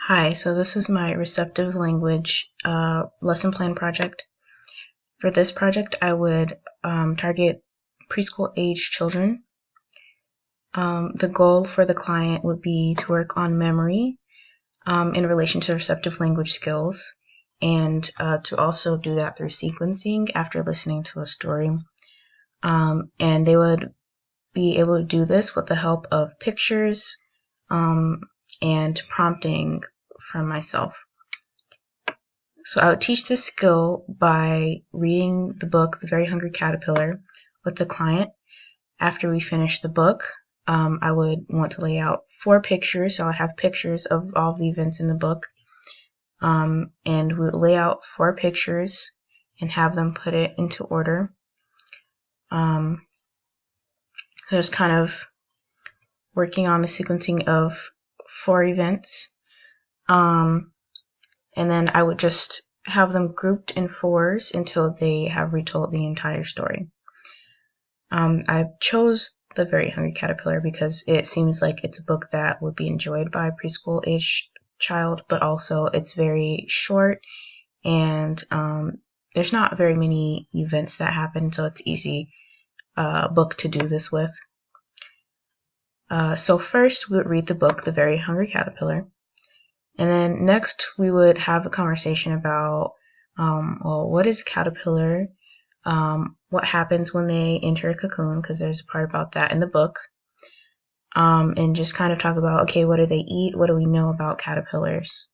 Hi, so this is my receptive language lesson plan project. For this project, I would target preschool age children. The goal for the client would be to work on memory in relation to receptive language skills, and to also do that through sequencing after listening to a story. And they would be able to do this with the help of pictures and prompting from myself. So I would teach this skill by reading the book, The Very Hungry Caterpillar, with the client. After we finish the book, I would want to lay out 4 pictures. So I would have pictures of all the events in the book. And we would lay out 4 pictures and have them put it into order. So just kind of working on the sequencing of 4 events. And then I would just have them grouped in 4s until they have retold the entire story. I chose The Very Hungry Caterpillar because it seems like it's a book that would be enjoyed by a preschool age child, but also it's very short and there's not very many events that happen, so it's easy book to do this with. So first we would read the book The Very Hungry Caterpillar. And then next we would have a conversation about, well, what is a caterpillar? What happens when they enter a cocoon, because there's a part about that in the book. And just kind of talk about, okay, what do they eat? What do we know about caterpillars?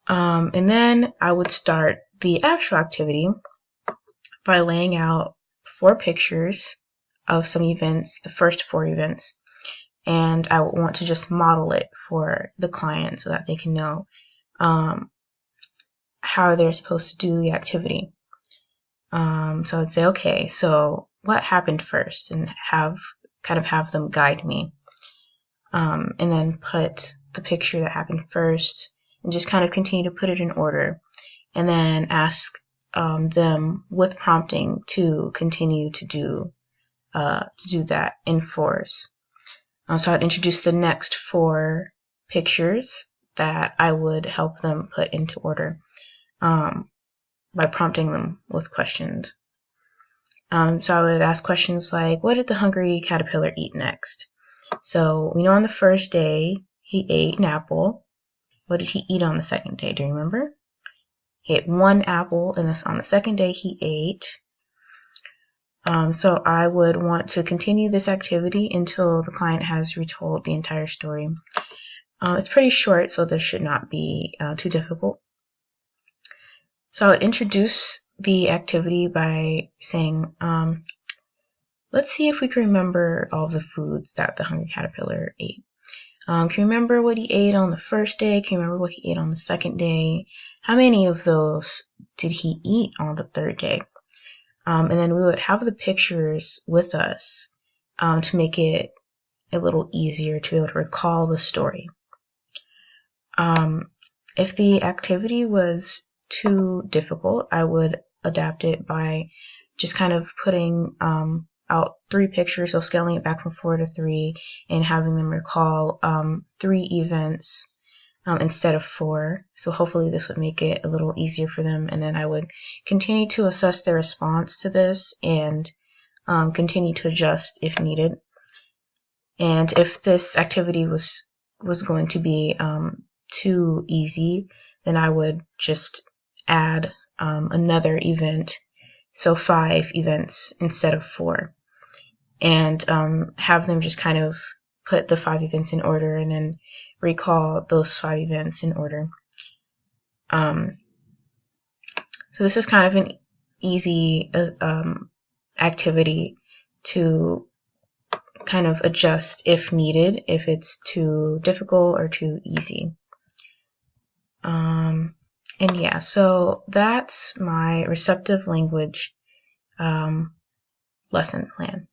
And then I would start the actual activity by laying out 4 pictures of some events, the first 4 events. And I would want to just model it for the client so that they can know how they're supposed to do the activity. So I'd say, okay, so what happened first, and have them guide me, and then put the picture that happened first, and just kind of continue to put it in order, and then ask them with prompting to continue to do that in 4s. So I'd introduce the next 4 pictures that I would help them put into order by prompting them with questions. So I would ask questions like, what did the hungry caterpillar eat next? So we know on the first day he ate an apple. What did he eat on the second day? Do you remember? He ate 1 apple, and on the second day he ate. So I would want to continue this activity until the client has retold the entire story. It's pretty short, so this should not be too difficult. So I would introduce the activity by saying, let's see if we can remember all the foods that the hungry caterpillar ate. Can you remember what he ate on the first day? Can you remember what he ate on the second day? How many of those did he eat on the third day? And then we would have the pictures with us to make it a little easier to be able to recall the story. If the activity was too difficult, I would adapt it by just kind of putting out 3 pictures, so scaling it back from 4 to 3, and having them recall 3 events instead of 4. So hopefully this would make it a little easier for them, and then I would continue to assess their response to this and continue to adjust if needed. And if this activity was going to be too easy, then I would just add another event, so 5 events instead of 4, and have them just kind of put the 5 events in order and then recall those 5 events in order. So this is kind of an easy activity to kind of adjust if needed, if it's too difficult or too easy. And yeah, so that's my receptive language lesson plan.